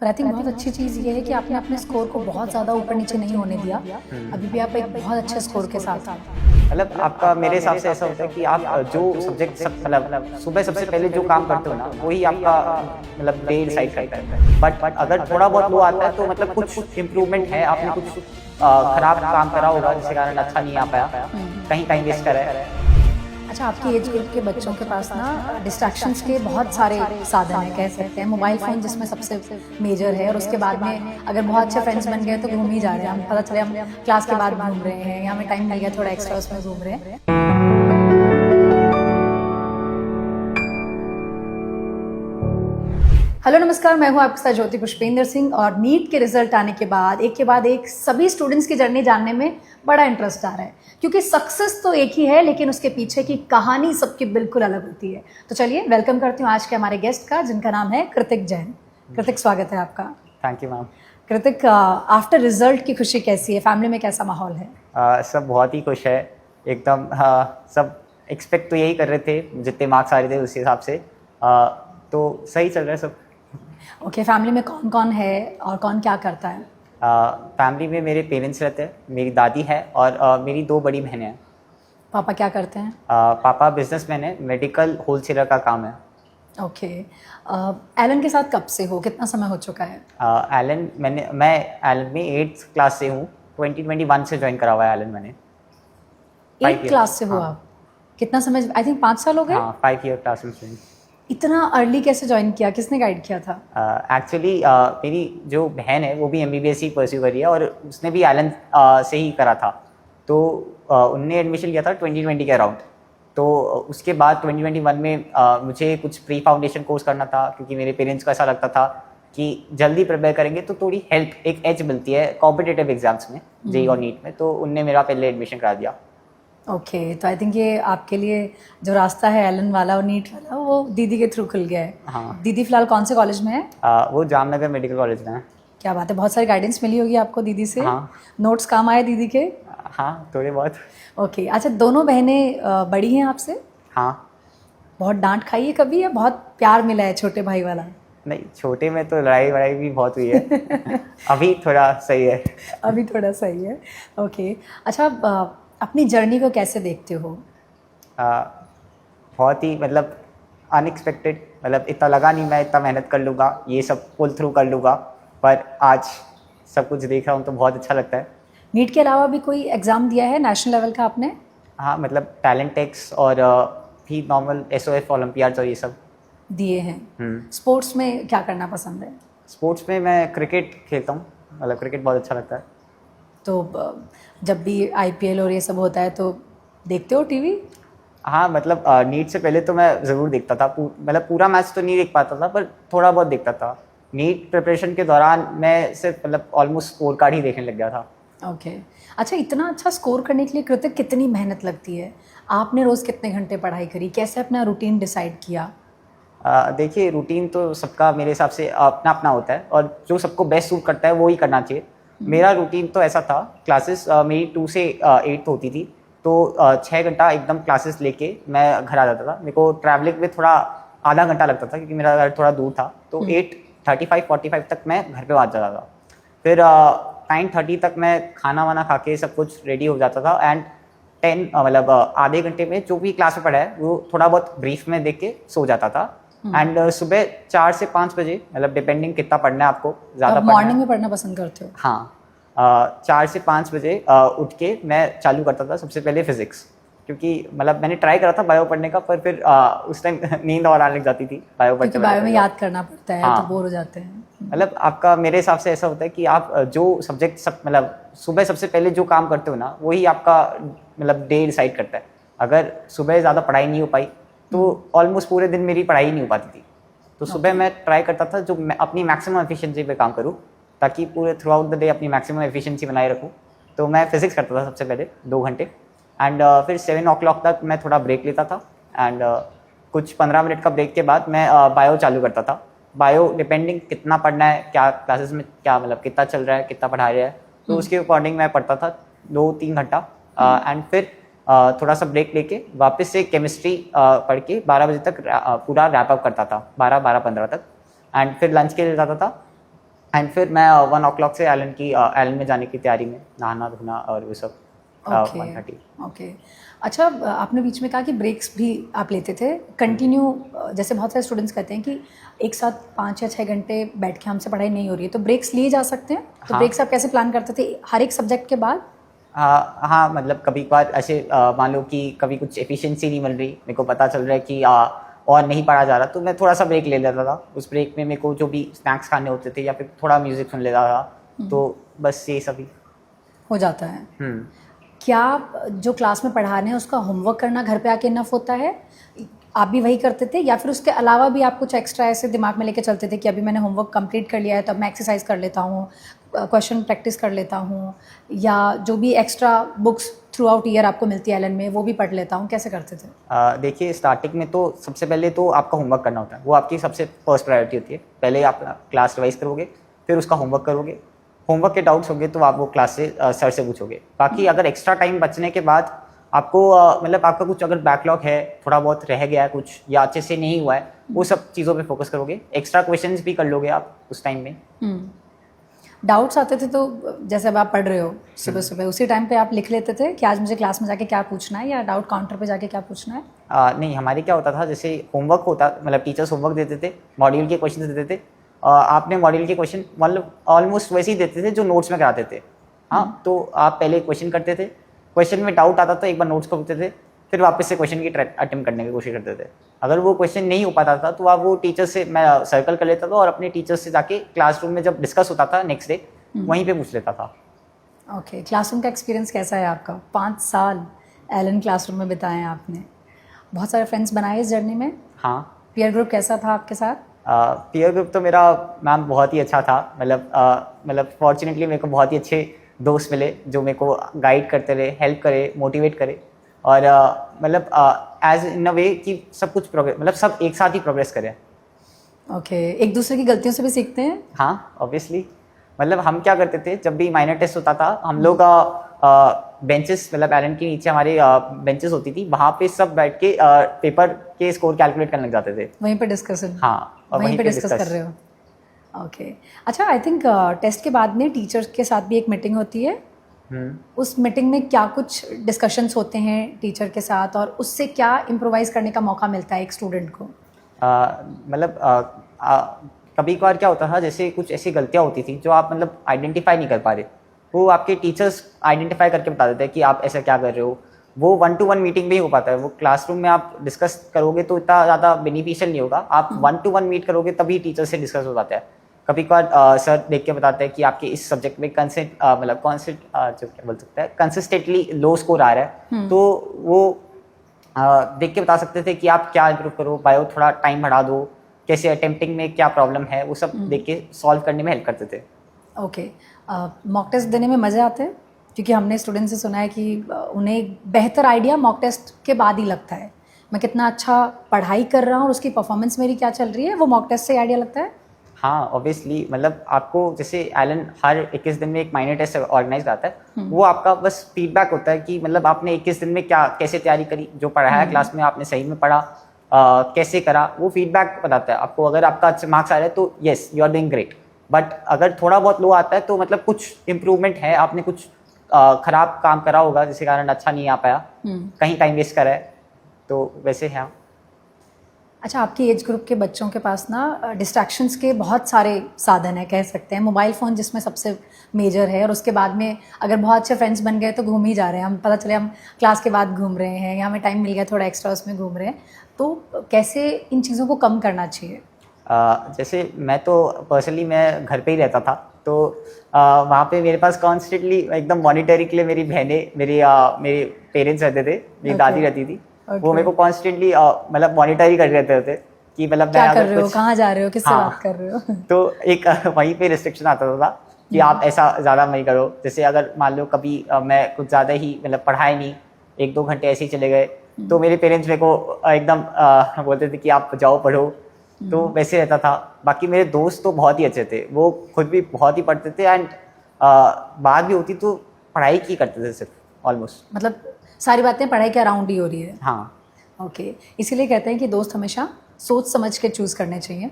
पर I think बहुत अच्छी चीज़ ये है कि आपने अपने स्कोर को बहुत ज़्यादा ऊपर नीचे नहीं होने दिया। अभी भी आप एक बहुत अच्छे स्कोर के साथ हैं। मतलब आपका मेरे हिसाब से ऐसा होता है कि आप जो सब्जेक्ट मतलब सुबह सबसे पहले जो काम करते हो ना वही आपका मतलब डे डिसाइड करता है। बट अगर थोड़ा बहुत लो आता है तो मतलब कुछ इम्प्रूवमेंट है, आपने कुछ खराब काम करा होगा जिसके कारण अच्छा नहीं आ पाया, कहीं टाइम वेस्ट करा है। अच्छा, आपकी एज ग्रुप के बच्चों के पास ना डिस्ट्रैक्शंस के बहुत सारे साधन हैं, कह सकते हैं। मोबाइल फ़ोन जिसमें सबसे मेजर है, और उसके बाद में अगर बहुत अच्छे फ्रेंड्स बन गए तो घूम ही जा रहे हैं। हम पता चले हम क्लास के बाद घूम रहे हैं या हमें टाइम मिल गया थोड़ा एक्स्ट्रा उसमें घूम रहे हैं। हेलो नमस्कार, मैं हूं आपके साथ ज्योति पुष्पेंद्र सिंह। और नीट के रिजल्ट आने के बाद एक सभी स्टूडेंट्स की जर्नी जानने में बड़ा इंटरेस्ट आ रहा है, क्योंकि सक्सेस तो एक ही है लेकिन उसके पीछे की कहानी सबकी बिल्कुल अलग होती है। तो चलिए वेलकम करती हूँ आज के हमारे गेस्ट का, जिनका नाम है कृतिक जैन। कृतिक, स्वागत है आपका। Thank you ma'am. Kritik, after result की खुशी कैसी है? फैमिली में कैसा माहौल है? सब बहुत ही खुश है एकदम। सब एक्सपेक्ट तो यही कर रहे थे, जितने मार्क्स आ रहे थे उस हिसाब से। तो सही चल रहा है सब। ओके, फैमिली में कौन कौन है और कौन क्या करता है? फैमिली में मेरे पेरेंट्स रहते हैं, मेरी दादी है और मेरी 2 बड़ी बहनें हैं। पापा क्या करते हैं? पापा बिजनेसमैन है, मेडिकल होलसेलर का काम है। ओके। एलन के साथ कब से हो, कितना समय हो चुका है? मैं एलन में 8th क्लास से हूँ। 2021 से ज्वाइन करा हुआ है एलन मैंने। 8th क्लास से हो हाँ। आप? कितना समय? आई थिंक 5 साल हो गए। हाँ, 5 ईयर क्लास में। इतना अर्ली कैसे ज्वाइन किया? किसने गाइड किया था? एक्चुअली मेरी जो बहन है वो भी MBBS ही परस्यू करी है और उसने भी एलन से ही करा था। तो उनने एडमिशन लिया था 2020 के अराउंड। तो उसके बाद 2021 में मुझे कुछ प्री फाउंडेशन कोर्स करना था, क्योंकि मेरे पेरेंट्स को ऐसा लगता था कि जल्दी प्रिपेयर करेंगे तो थोड़ी हेल्प, एक एज मिलती है कॉम्पिटिटिव एग्जाम्स में, जेईई और नीट में। तो उनने मेरा पहले एडमिशन करा दिया। ओके, तो आई थिंक ये आपके लिए जो रास्ता है एलन वाला और नीट वाला, वो दीदी के थ्रू खुल गया है। हाँ। दीदी फिलहाल कौन से कॉलेज में है? वो जामनगर मेडिकल कॉलेज में है। क्या बात है, बहुत सारी गाइडेंस मिली होगी आपको दीदी से। हाँ। नोट्स काम आए दीदी के? हाँ, थोड़े बहुत। ओके। अच्छा, दोनों बहनें बड़ी हैं आपसे? हाँ। बहुत डांट खाई है कभी या बहुत प्यार मिला है छोटे भाई वाला? नहीं, छोटे में तो लड़ाई वड़ाई भी बहुत हुई है। अभी थोड़ा सही है। अभी थोड़ा सही है। ओके। अच्छा, अपनी जर्नी को कैसे देखते हो? बहुत ही मतलब अनएक्सपेक्टेड, मतलब इतना लगा नहीं मैं इतना मेहनत कर लूँगा, ये सब पुल थ्रू कर लूँगा, पर आज सब कुछ देख रहा हूँ तो बहुत अच्छा लगता है। नीट के अलावा भी कोई एग्ज़ाम दिया है नेशनल लेवल का आपने? हाँ, मतलब टैलेंट टेक्स और भी नॉर्मल SOF ओलंपियाड्स और ये सब दिए हैं। स्पोर्ट्स में क्या करना पसंद है? स्पोर्ट्स में मैं क्रिकेट खेलता हूँ, मतलब क्रिकेट बहुत अच्छा लगता है। तो जब भी IPL और ये सब होता है तो देखते हो टीवी? हाँ, मतलब नीट से पहले तो मैं ज़रूर देखता था। मतलब पूरा मैच तो नहीं देख पाता था, पर थोड़ा बहुत देखता था। नीट प्रिपरेशन के दौरान मैं सिर्फ मतलब ऑलमोस्ट स्कोर कार्ड ही देखने लग गया था। ओके। अच्छा, इतना अच्छा स्कोर करने के लिए कृतिक कितनी मेहनत लगती है? आपने रोज़ कितने घंटे पढ़ाई करी? कैसे अपना रूटीन डिसाइड किया? देखिए, रूटीन तो सबका मेरे हिसाब से अपना अपना होता है और जो सबको बेस्ट सूट करता है वो ही करना चाहिए। मेरा रूटीन तो ऐसा था, क्लासेस मेरी 2 से 8 होती थी, तो 6 घंटा एकदम क्लासेस लेके मैं घर आ जाता था। मेरे को ट्रैवलिंग में थोड़ा आधा घंटा लगता था, क्योंकि मेरा घर थोड़ा दूर था। तो 8:35-45 तक मैं घर पे पहुँच जाता था। फिर 9:30 तक मैं खाना वाना खा के सब कुछ रेडी हो जाता था। एंड 10 मतलब आधे घंटे में जो भी क्लास में पढ़ा है वो थोड़ा बहुत ब्रीफ में देख के सो जाता था। एंड सुबह 4 से 5 बजे, मतलब डिपेंडिंग कितना पढ़ना है आपको, ज़्यादा मॉर्निंग में पढ़ना पसंद करते हो? हाँ, 4 से 5 बजे उठ के मैं चालू करता था सबसे पहले फिजिक्स, क्योंकि मतलब मैंने ट्राई करा था बायो पढ़ने का, पर फिर उस टाइम नींद और आने लग जाती थी बायो पढ़ते। क्योंकि बायो में याद करना पड़ता है। हाँ। तो बोर हो जाते हैं। मतलब आपका मेरे हिसाब से ऐसा होता है कि आप जो सब्जेक्ट मतलब सुबह सबसे पहले जो काम करते हो ना वही आपका मतलब डे डिसाइड करता है। अगर सुबह ज़्यादा पढ़ाई नहीं हो पाई तो ऑलमोस्ट पूरे दिन मेरी पढ़ाई नहीं हो पाती थी। तो सुबह मैं ट्राई करता था जो मैं अपनी मैक्सिमम एफिशिएंसी पे काम करूँ, ताकि पूरे थ्रू आउट द डे अपनी मैक्सिमम एफिशिएंसी बनाए रखूँ। तो मैं फिजिक्स करता था सबसे पहले 2 घंटे। एंड फिर 7 o'clock तक मैं थोड़ा ब्रेक लेता था। एंड कुछ 15 मिनट का ब्रेक के बाद मैं बायो चालू करता था। बायो डिपेंडिंग कितना पढ़ना है, क्या क्लासेस में क्या मतलब कितना चल रहा है, कितना पढ़ा रहा है, तो उसके अकॉर्डिंग मैं पढ़ता था 2-3 घंटा। एंड फिर थोड़ा सा ब्रेक लेके वापस से केमिस्ट्री पढ़ के 12 बजे तक पूरा रैप अप करता था, 12-15 तक। एंड फिर लंच के लिए जाता था। एंड फिर मैं 1 o'clock से एलन में जाने की तैयारी में, नहाना धोना और वो सब। ओके 1:30। ओके। अच्छा, आपने बीच में कहा कि ब्रेक्स भी आप लेते थे कंटिन्यू, जैसे बहुत सारे स्टूडेंट्स कहते हैं कि एक साथ 5 या 6 घंटे बैठ के हमसे पढ़ाई नहीं हो रही है, तो ब्रेक्स लिए जा सकते हैं? तो हाँ। ब्रेक्स आप कैसे प्लान करते थे हर एक सब्जेक्ट के बाद? हाँ, मतलब कभी कभार ऐसे मान लो कि कभी कुछ एफिशिएंसी नहीं मिल रही, मेरे को पता चल रहा है कि और नहीं पढ़ा जा रहा, तो मैं थोड़ा सा ब्रेक ले लेता था। उस ब्रेक में मेरे को जो भी स्नैक्स खाने होते थे या फिर थोड़ा म्यूजिक सुन लेता था, तो बस ये सभी हो जाता है। क्या जो क्लास में पढ़ा रहे हैं उसका होमवर्क करना घर पे आके इनफ होता है? आप भी वही करते थे या फिर उसके अलावा भी आप कुछ एक्स्ट्रा ऐसे दिमाग में लेके चलते थे कि अभी मैंने होमवर्क कंप्लीट कर लिया है तो अब मैं एक्सरसाइज कर लेता हूँ, क्वेश्चन प्रैक्टिस कर लेता हूँ, या जो भी extra books through out year आपको मिलती है एलन में वो भी पढ़ लेता हूँ, कैसे करते थे? देखिए, स्टार्टिंग में तो सबसे पहले तो आपका होमवर्क करना होता है, वो आपकी सबसे फर्स्ट प्रायोरिटी होती है। पहले आप क्लास रिवाइज करोगे, फिर उसका होमवर्क करोगे। होमवर्क के डाउट्स होंगे तो आप वो क्लास से सर से पूछोगे। बाकी अगर एक्स्ट्रा टाइम बचने के बाद आपको मतलब आपका कुछ अगर बैकलॉग है, थोड़ा बहुत रह गया है कुछ या अच्छे से नहीं हुआ है, वो सब चीज़ों पे फोकस करोगे। एक्स्ट्रा क्वेश्चंस भी कर लोगे आप उस टाइम में। डाउट्स आते थे तो जैसे अब आप पढ़ रहे हो सुबह सुबह, उसी टाइम पे आप लिख लेते थे कि आज मुझे क्लास में जाके क्या पूछना है, या डाउट काउंटर पे जाके क्या पूछना है? नहीं, हमारे क्या होता था, जैसे होमवर्क होता, मतलब टीचर्स होमवर्क देते थे, मॉड्यूल के क्वेश्चन देते थे। आपने मॉड्यूल के क्वेश्चन मतलब ऑलमोस्ट वैसे ही देते थे जो नोट्स में कराते थे। हाँ, तो आप पहले क्वेश्चन करते थे, क्वेश्चन में डाउट आता था, एक बार नोट्स करते थे, फिर वापस से क्वेश्चन की अटेम्प्ट करने की कोशिश करते थे। अगर वो क्वेश्चन नहीं हो पाता था तो आप वो टीचर से, मैं सर्कल कर लेता था और अपने टीचर से जाके क्लासरूम में जब डिस्कस होता था नेक्स्ट डे, वहीं पे पूछ लेता था। ओके, क्लासरूम का एक्सपीरियंस कैसा है आपका? 5 साल एलन क्लासरूम में बिताए हैं आपने, बहुत सारे फ्रेंड्स बनाए इस जर्नी में। हाँ। पीयर ग्रुप कैसा था आपके साथ? पीयर ग्रुप तो मेरा मैम बहुत ही अच्छा था। मतलब फॉर्चुनेटली मेरे को बहुत ही अच्छे दोस्त मिले जो मेरे को गाइड करते रहे, हेल्प करे, मोटिवेट करे, और मतलब एज इन अ वे कि सब कुछ प्रोग्रेस, मतलब सब एक साथ ही प्रोग्रेस करें। ओके, एक दूसरे की गलतियों से भी सीखते हैं? हाँ, ऑब्वियसली। मतलब हम क्या करते थे, जब भी माइनर टेस्ट होता था, हम लोग बेंचेस, मतलब एलन के नीचे हमारे बेंचेस होती थी, वहाँ पे सब बैठ के पेपर के स्कोर कैलकुलेट करने लग जाते थे। वहीं पे डिस्कशन? हाँ, और वहीं पे डिस्कस कर रहे हो। ओके। अच्छा, आई थिंक टेस्ट के बाद में टीचर्स के साथ भी एक मीटिंग होती है। उस मीटिंग में क्या कुछ डिस्कशंस होते हैं टीचर के साथ, और उससे क्या इम्प्रोवाइज करने का मौका मिलता है एक स्टूडेंट को? मतलब कभी कभार क्या होता था, जैसे कुछ ऐसी गलतियाँ होती थी जो आप मतलब आइडेंटिफाई नहीं कर पा रहे, वो आपके टीचर्स आइडेंटिफाई करके बता देते हैं कि आप ऐसा क्या कर रहे हो। वो 1-to-1 मीटिंग में ही हो पाता है, वो क्लासरूम में आप डिस्कस करोगे तो इतना ज़्यादा बेनिफिशियल नहीं होगा। आप 1-to-1 मीट करोगे तभी टीचर से डिस्कस हो पाता है। कभी कभार सर देख के बताते हैं कि आपके इस सब्जेक्ट में जो क्या बोल सकते हैं, कंसिस्टेंटली लो स्कोर आ रहा है, तो वो देख के बता सकते थे कि आप क्या इम्प्रूव करो, बायो थोड़ा टाइम बढ़ा दो, कैसे अटेम्प्टिंग में क्या प्रॉब्लम है, वो सब देख के सॉल्व करने में हेल्प करते थे। ओके। मॉक टेस्ट देने में मज़े आते हैं? क्योंकि हमने स्टूडेंट से सुना है कि उन्हें बेहतर आइडिया मॉक टेस्ट के बाद ही लगता है। मैं कितना अच्छा पढ़ाई कर रहा हूँ और उसकी परफॉर्मेंस मेरी क्या चल रही है, वो मॉक टेस्ट से आइडिया लगता है? हाँ, ऑब्वियसली। मतलब आपको जैसे एलन हर 21 दिन में एक माइनर टेस्ट ऑर्गेनाइज करता है, वो आपका बस फीडबैक होता है कि मतलब आपने 21 दिन में क्या कैसे तैयारी करी, जो पढ़ाया क्लास में आपने सही में पढ़ा, कैसे करा, वो फीडबैक बताता है आपको। अगर आपका अच्छे मार्क्स आ रहे हैं तो yes, you are doing great, but अगर थोड़ा बहुत लो आता है तो मतलब कुछ इम्प्रूवमेंट है, आपने कुछ खराब काम करा होगा जिसके कारण अच्छा नहीं आ पाया, कहीं टाइम वेस्ट करा है, तो वैसे है। अच्छा, आपकी एज ग्रुप के बच्चों के पास ना डिस्ट्रैक्शंस के बहुत सारे साधन है, कह सकते हैं। मोबाइल फ़ोन जिसमें सबसे मेजर है, और उसके बाद में अगर बहुत अच्छे फ्रेंड्स बन गए तो घूम ही जा रहे हैं, हम पता चले हम क्लास के बाद घूम रहे हैं या हमें टाइम मिल गया थोड़ा एक्स्ट्रा उसमें घूम रहे हैं। तो कैसे इन चीज़ों को कम करना चाहिए? जैसे मैं तो पर्सनली मैं घर पे ही रहता था, तो वहाँ पे मेरे पास कॉन्स्टेंटली एकदम मॉनिटरिंग के लिए मेरी बहनें, मेरे पेरेंट्स रहते थे, मेरी दादी रहती थी, वो मेरे को कॉन्स्टेंटली मतलब मॉनिटर कर रहते थे कि मतलब क्या कर रहे हो, कहाँ जा रहे हो, किससे बात कर रहे हो। तो एक वहीं पे रिस्ट्रिक्शन आता था कि आप ऐसा ज़्यादा नहीं करो। जैसे अगर मान लो कभी मैं कुछ ज़्यादा ही मतलब पढ़ाई नहीं, 1-2 घंटे ऐसे ही चले गए, तो मेरे पेरेंट्स मेरे को एकदम बोलते थे कि आप जाओ पढ़ो, तो वैसे रहता था। बाकी मेरे दोस्त तो बहुत ही अच्छे थे, वो खुद भी बहुत ही पढ़ते थे, एंड बात भी होती तो पढ़ाई की करते थे सिर्फ ऑलमोस्ट। मतलब सारी बातें पढ़ाई के अराउंड ही हो रही है। हाँ। ओके, इसीलिए कहते हैं कि दोस्त हमेशा सोच समझ के चूज़ करने चाहिए।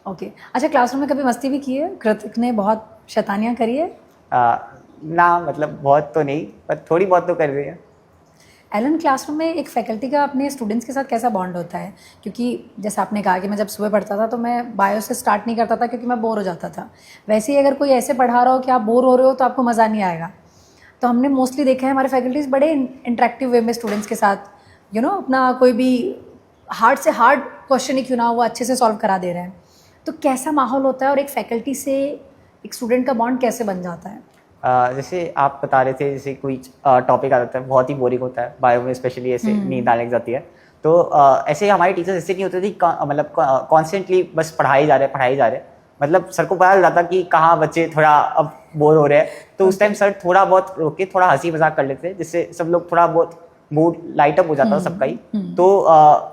ओके अच्छा, क्लासरूम में कभी मस्ती भी की है? कृतिक ने बहुत शैतानियाँ करी है? ना मतलब बहुत तो नहीं, पर थोड़ी बहुत तो कर रही है। एलन, क्लासरूम में एक फैकल्टी का अपने स्टूडेंट्स के साथ कैसा बॉन्ड होता है? क्योंकि जैसे आपने कहा कि मैं जब सुबह पढ़ता था तो मैं बायो से स्टार्ट नहीं करता था क्योंकि मैं बोर हो जाता था। वैसे ही अगर कोई ऐसे पढ़ा रहा हो कि आप बोर हो रहे हो तो आपको मज़ा नहीं आएगा। तो हमने मोस्टली देखा है हमारे फैकल्टीज़ बड़े इंटरेक्टिव वे में स्टूडेंट्स के साथ अपना कोई भी हार्ड से हार्ड क्वेश्चन ही क्यों ना हो वो अच्छे से सॉल्व करा दे रहे हैं। तो कैसा माहौल होता है और एक फैकल्टी से एक स्टूडेंट का बॉन्ड कैसे बन जाता है? जैसे आप बता रहे थे, जैसे कोई टॉपिक आ जाता है बहुत ही बोरिंग होता है, बायो में स्पेशली ऐसे नींद आने लग जाती है। तो ऐसे हमारे टीचर्स ऐसे नहीं होते थे, मतलब कॉन्स्टेंटली बस पढ़ाई जा रहे। मतलब सर को पता चल जाता कि कहाँ बच्चे थोड़ा अब बोर हो रहे हैं, तो उस टाइम सर थोड़ा बहुत रोक के थोड़ा हंसी मजाक कर लेते थे, जिससे सब लोग थोड़ा बहुत मूड लाइट अप हो जाता सबका ही। तो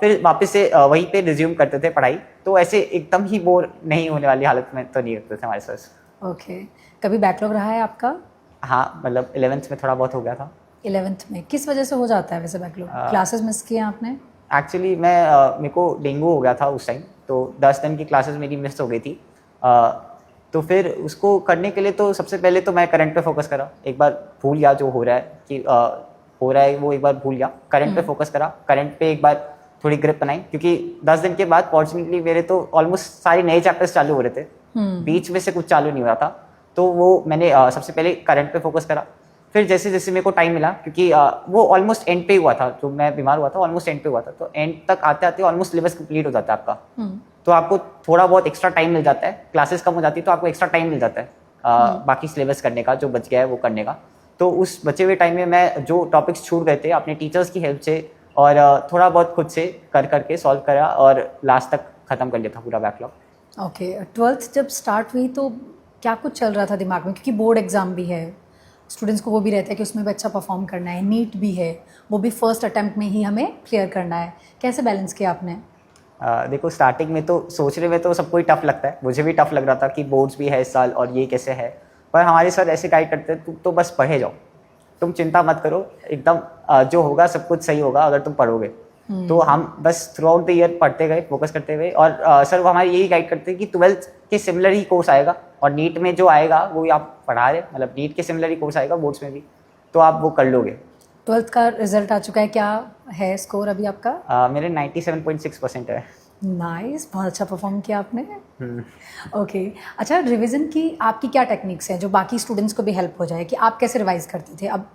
फिर वापस से वहीं पे रिज्यूम करते थे पढ़ाई। तो ऐसे एकदम ही बोर नहीं होने वाली हालत में तो नहीं होते थे हमारे सर। ओके कभी बैकलॉग रहा है आपका? हाँ, मतलब 11th में थोड़ा बहुत हो गया था। 11th में किस वजह से हो जाता है वैसे बैकलॉग? क्लासेस मिस किए आपने? एक्चुअली मेरे को डेंगू हो गया था उस टाइम, तो 10 दिन की क्लासेस मेरी मिस हो गई थी। तो फिर उसको करने के लिए तो सबसे पहले तो मैं करंट पे फोकस करा, एक बार भूल गया जो हो रहा है कि हो रहा है वो एक बार भूल गया, करंट पे फोकस करा, करंट पे एक बार थोड़ी ग्रिप बनाई, क्योंकि 10 दिन के बाद फॉर्चुनेटली मेरे तो ऑलमोस्ट सारे नए चैप्टर्स चालू हो रहे थे, बीच में से कुछ चालू नहीं हो रहा था। तो वो मैंने सबसे पहले करंट पे फोकस करा। फिर जैसे जैसे मेरे को टाइम मिला, क्योंकि वो ऑलमोस्ट एंड पे हुआ था, जो मैं बीमार हुआ था ऑलमोस्ट एंड पे हुआ था, तो एंड तक आते आते ऑलमोस्ट सिलेबस कंप्लीट हो जाता है आपका। तो आपको थोड़ा बहुत एक्स्ट्रा टाइम मिल जाता है, क्लासेस कम हो जाती है तो आपको एक्स्ट्रा टाइम मिल जाता है बाकी सिलेबस करने का, जो बच गया है वो करने का। तो उस बचे हुए टाइम में मैं जो टॉपिक्स छूट गए थे अपने टीचर्स की हेल्प से और थोड़ा बहुत खुद से कर करके सॉल्व करा और लास्ट तक ख़त्म कर लिया था पूरा बैकलॉग। ओके 12th जब स्टार्ट हुई तो क्या कुछ चल रहा था दिमाग में? क्योंकि बोर्ड एग्ज़ाम भी है, स्टूडेंट्स को वो भी रहता है कि उसमें भी अच्छा परफॉर्म करना है, नीट भी है, वो भी फर्स्ट अटैम्प्ट में ही हमें क्लियर करना है। कैसे बैलेंस किया आपने? देखो, स्टार्टिंग में तो सोचने में तो सबको ही टफ लगता है, मुझे भी टफ लग रहा था कि बोर्ड्स भी है इस साल और ये कैसे है, पर हमारे सर ऐसे गाइड करते हैं, तुम तो बस पढ़े जाओ, तुम चिंता मत करो, एकदम जो होगा सब कुछ सही होगा अगर तुम पढ़ोगे। तो हम बस थ्रू आउट द ईयर पढ़ते गए, फोकस करते हुए, और सर वो हमारे यही गाइड करते हैं कि 12th के सिमिलर ही कोर्स आएगा और नीट में जो आएगा वो आप पढ़ा रहे, मतलब नीट के सिमिलर ही कोर्स आएगा बोर्ड्स में भी, तो आप वो कर लोगे। 12th का रिजल्ट आ चुका है, क्या है स्कोर अभी आपका? मेरे 97.6% है। नाइस, बहुत अच्छा परफॉर्म किया आपने। ओके अच्छा, रिवीजन की आपकी क्या टेक्निक्स हैं जो बाकी स्टूडेंट्स को भी हेल्प हो जाए, कि आप कैसे रिवाइज करते थे? अब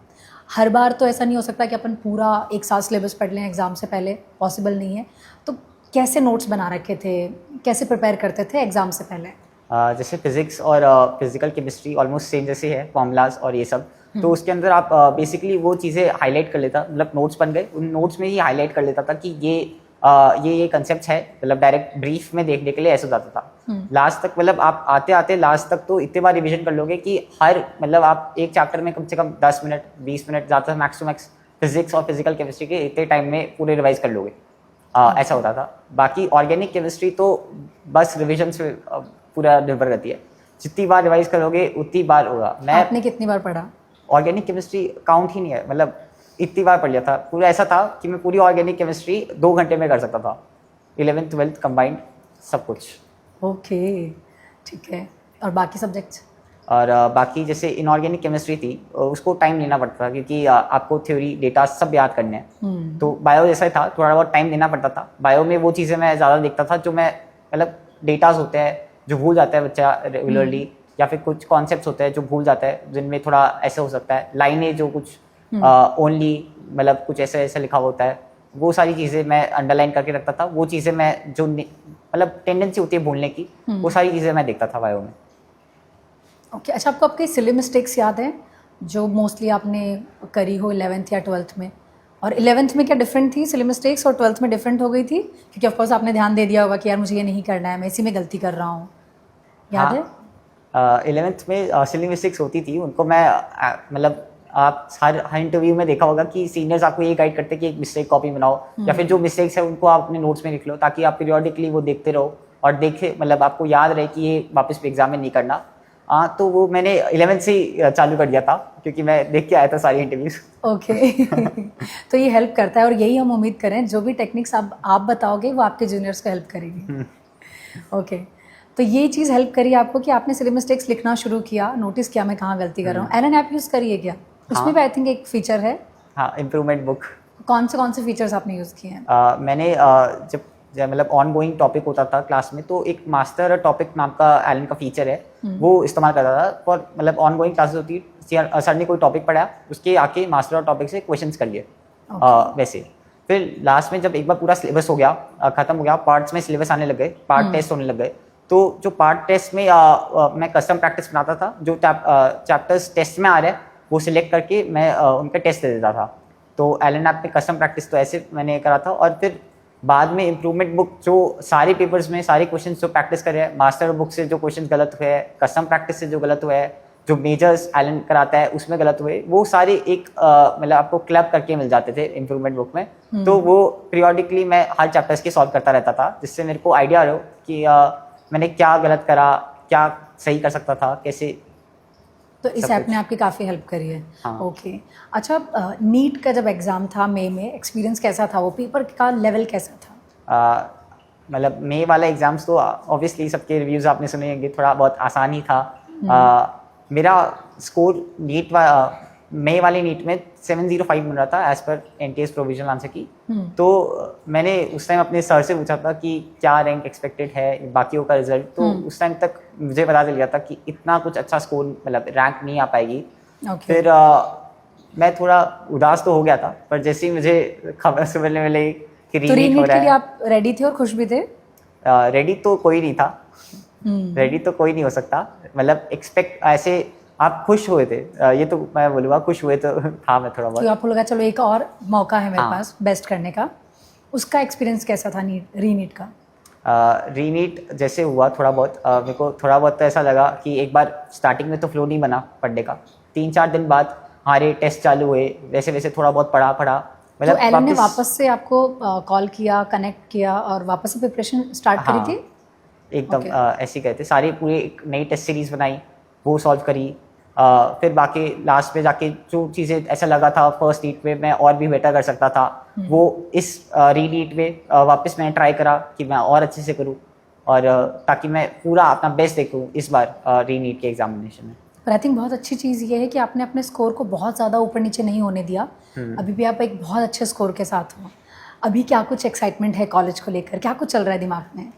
हर बार तो ऐसा नहीं हो सकता कि अपन पूरा एक साथ सिलेबस पढ़ लें एग्ज़ाम से पहले, पॉसिबल नहीं है। तो कैसे नोट्स बना रखे थे, कैसे प्रिपेयर करते थे एग्ज़ाम से पहले? जैसे फिजिक्स और फिजिकल केमिस्ट्री ऑलमोस्ट सेम जैसे है, फॉर्मूलाज और ये सब, तो उसके अंदर आप बेसिकली वो चीज़ें हाईलाइट कर लेता, मतलब नोट्स बन गए, उन नोट्स में ही हाईलाइट कर लेता था कि ये कंसेप्ट है, मतलब डायरेक्ट ब्रीफ में देखने के लिए ऐसा हो जाता था। लास्ट तक मतलब आप आते आते लास्ट तक तो इतने बार रिवीजन कर लोगे कि हर मतलब आप एक चैप्टर में कम से कम 10 मिनट 20 मिनट ज़्यादा मैक्स टू मैक्स फिजिक्स और फिजिकल केमिस्ट्री के इतने टाइम में पूरे रिवाइज कर लोगे, ऐसा होता था। बाकी ऑर्गेनिक केमिस्ट्री तो बस रिविजन से पूरा निर्भर करती है, जितनी बार रिवाइज करोगे उतनी बार होगा। आपने कितनी बार पढ़ा? ऑर्गेनिक केमिस्ट्री काउंट ही नहीं है, मतलब इतनी बार पढ़ लिया था पूरा, ऐसा था कि मैं पूरी ऑर्गेनिक केमिस्ट्री 2 घंटे में कर सकता था, 11th 12th कंबाइंड सब कुछ। ओके ठीक है, और बाकी सब्जेक्ट्स? और बाकी जैसे इनऑर्गेनिक केमिस्ट्री थी, उसको टाइम लेना पड़ता था, क्योंकि आपको थ्योरी डेटा सब याद करने हैं। तो बायो जैसा ही था, थोड़ा बहुत टाइम देना पड़ता था। बायो में वो चीज़ें मैं ज़्यादा देखता था जो मैं मतलब डेटाज होते हैं जो भूल जाता है बच्चा रेगुलरली, या फिर कुछ कॉन्सेप्ट्स होते हैं जो भूल जाता है, जिनमें थोड़ा ऐसा हो सकता है, लाइनें जो कुछ ओनली मतलब कुछ ऐसा ऐसा लिखा होता है, वो सारी चीज़ें मैं अंडरलाइन करके रखता था। वो चीज़ें मैं जो मतलब टेंडेंसी होती है भूलने की, वो सारी चीज़ें मैं देखता था बायो में। ओके अच्छा, आपको आपके सिली मिस्टेक्स याद हैं जो मोस्टली आपने करी हो 11th या 12th में? और 11th में क्या डिफरेंट थी सिली मिस्टेक्स और 12th में डिफरेंट हो गई थी? क्योंकि ऑफकोर्स आपने ध्यान दे दिया होगा कि यार मुझे ये नहीं करना है, मैं इसी में गलती कर रहा हूँ, याद है? 11th में सिली मिस्टेक्स होती थी, उनको मैं मतलब आप हर इंटरव्यू में देखा होगा कि सीनियर्स आपको ये गाइड करते हैं कि एक मिस्टेक कॉपी बनाओ, या फिर जो मिस्टेक्स है उनको आप अपने नोट्स में लिख लो, ताकि आप पीरियोडिकली वो देखते रहो और देखे, मतलब आपको याद रहे कि ये वापस एग्जाम में नहीं करना। तो वो मैंने 11th से ही चालू कर दिया था, क्योंकि मैं देख के आया था सारी इंटरव्यूज। ओके तो ये हेल्प करता है, और यही हम उम्मीद करें जो भी टेक्निक्स आप बताओगे वो आपके जूनियर्स को हेल्प करेगी। ओके तो ये चीज़ हेल्प करी आपको कि आपने सिली मिस्टेक्स लिखना शुरू किया, नोटिस किया मैं कहाँ गलती कर रहा हूँ। एलन ऐप यूज़ करिए क्या? उसमें भी आई थिंक एक फीचर है। हाँ, इम्प्रूवमेंट बुक। कौन से फीचर्स आपने यूज़ किए हैं? मैंने जब मतलब ऑन गोइंग टॉपिक होता था क्लास में, तो एक मास्टर टॉपिक नाम का एलन का फीचर है, वो इस्तेमाल करता था फॉर मतलब ऑन गोइंग क्लासेस होती है, सर ने कोई टॉपिक पढ़ाया, उसके आके मास्टर टॉपिक से क्वेश्चंस कर लिए। वैसे फिर लास्ट में जब एक बार पूरा सिलेबस हो गया, खत्म हो गया, पार्ट्स में सिलेबस आने लग गए, पार्ट टेस्ट होने लग गए, तो जो पार्ट टेस्ट में मैं कस्टम प्रैक्टिस बनाता था, जो चैप्टर्स टेस्ट में आ रहे हैं वो सिलेक्ट करके मैं उनका टेस्ट दे देता था। तो एलन ऐप में कस्टम प्रैक्टिस तो ऐसे मैंने करा था। और फिर बाद में इम्प्रूवमेंट बुक जो सारे पेपर्स में सारे क्वेश्चन जो प्रैक्टिस करे हैं, मास्टर बुक से जो क्वेश्चन गलत हुए हैं, कस्टम प्रैक्टिस से जो गलत हुए हैं, जो मेजर्स एलन कराता है उसमें गलत हुए, वो सारे एक मतलब आपको क्लब करके मिल जाते थे इम्प्रूवमेंट बुक में। तो वो पीरियोडिकली मैं हर चैप्टर्स की सॉल्व करता रहता था, जिससे मेरे को आइडिया रहो कि मैंने क्या गलत करा, क्या सही कर सकता था, कैसे। तो इस ऐप ने आपकी काफ़ी हेल्प करी है। हाँ। ओके, अच्छा, नीट का जब एग्ज़ाम था मई में, एक्सपीरियंस कैसा था? वो पेपर का लेवल कैसा था? मतलब मई वाला एग्जाम्स तो ऑब्वियसली सबके रिव्यूज़ आपने सुने होंगे, थोड़ा बहुत आसान ही था। मेरा स्कोर मई वाले नीट में 705 मिल रहा था as per NTS provisional answer की। तो मैंने उस टाइम अपने सर से पूछा था कि क्या रैंक एक्सपेक्टेड है बाकियों का रिजल्ट, तो उस टाइम तक मुझे पता चल गया था कि इतना कुछ अच्छा स्कोर मतलब रैंक नहीं आ पाएगी। फिर मैं थोड़ा उदास तो हो गया था, पर जैसे ही मुझे खबर सुबह मिली कि तो रीनीट हो रहा के लिए है, आप रेडी थे और खुश भी थे? रेडी तो कोई नहीं था, रेडी तो कोई नहीं हो सकता, मतलब एक्सपेक्ट ऐसे आप खुश हुए थे, ये तो मैं बोलूँगा खुश हुए तो था मैं थोड़ा बहुत। तो आपको लगा चलो एक और मौका है मेरे हाँ। पास बेस्ट करने का। उसका एक्सपीरियंस कैसा था रीनीट का? रीनीट जैसे हुआ थोड़ा बहुत, मेरे को थोड़ा बहुत तो ऐसा लगा कि एक बार स्टार्टिंग में तो फ्लो नहीं बना पढ़ने का, 3-4 दिन बाद हमारे टेस्ट चालू हुए, वैसे वैसे थोड़ा बहुत पढ़ा तो एलन ने वापस से आपको कॉल किया, कनेक्ट किया और वापस से प्रिपरेशन स्टार्ट करी थी? एकदम ऐसे कहते सारी पूरी एक नई टेस्ट सीरीज बनाई, वो सॉल्व करी। फिर बाकी लास्ट में जाके जो चीज़ें ऐसा लगा था फर्स्ट नीट में मैं और भी बेटर कर सकता था, वो इस रीनीट में वापस मैंने ट्राई करा कि मैं और अच्छे से करूँ, और ताकि मैं पूरा अपना बेस्ट देखूँ इस बार रीनीट के एग्जामिनेशन में। पर आई थिंक बहुत अच्छी चीज़ ये है कि आपने अपने स्कोर को बहुत ज़्यादा ऊपर नीचे नहीं होने दिया। अभी भी आप एक बहुत अच्छे स्कोर के साथ हो। अभी क्या कुछ एक्साइटमेंट है कॉलेज को लेकर, क्या कुछ चल रहा है दिमाग में?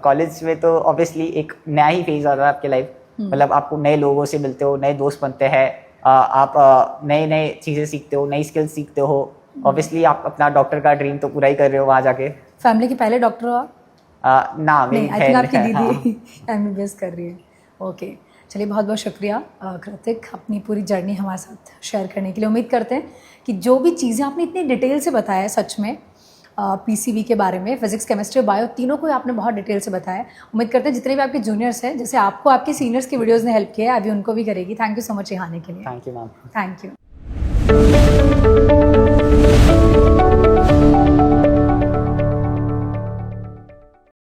कॉलेज में तो ऑब्वियसली एक नया ही फेज आ रहा है आपके लाइफ, मतलब आपको नए लोगों से मिलते हो, नए दोस्त बनते हैं, आप नए नए चीज़ें सीखते हो, नई स्किल्स सीखते हो। ऑब्वियसली आप अपना डॉक्टर का ड्रीम तो पूरा ही कर रहे हो वहाँ जाके। फैमिली के पहले डॉक्टर हो आप? ना, मेरी नहीं, आई थिंक आपकी हाँ। दीदी MBBS कर रही है। ओके, चलिए बहुत बहुत शुक्रिया कृतिक, अपनी पूरी जर्नी हमारे साथ शेयर करने के लिए। उम्मीद करते हैं कि जो भी चीज़ें आपने इतनी डिटेल से बताया है, सच में PCB के बारे में, फिजिक्स, केमिस्ट्री, बायो, तीनों को आपने बहुत डिटेल से बताया। उम्मीद करते हैं जितने भी आपके जूनियर्स हैं, जैसे आपको आपके सीनियर्स की वीडियोज़ ने हेल्प किया है, अभी उनको भी करेगी। थैंक यू सो मच यहाँ आने के लिए। Thank you ma'am. Thank you.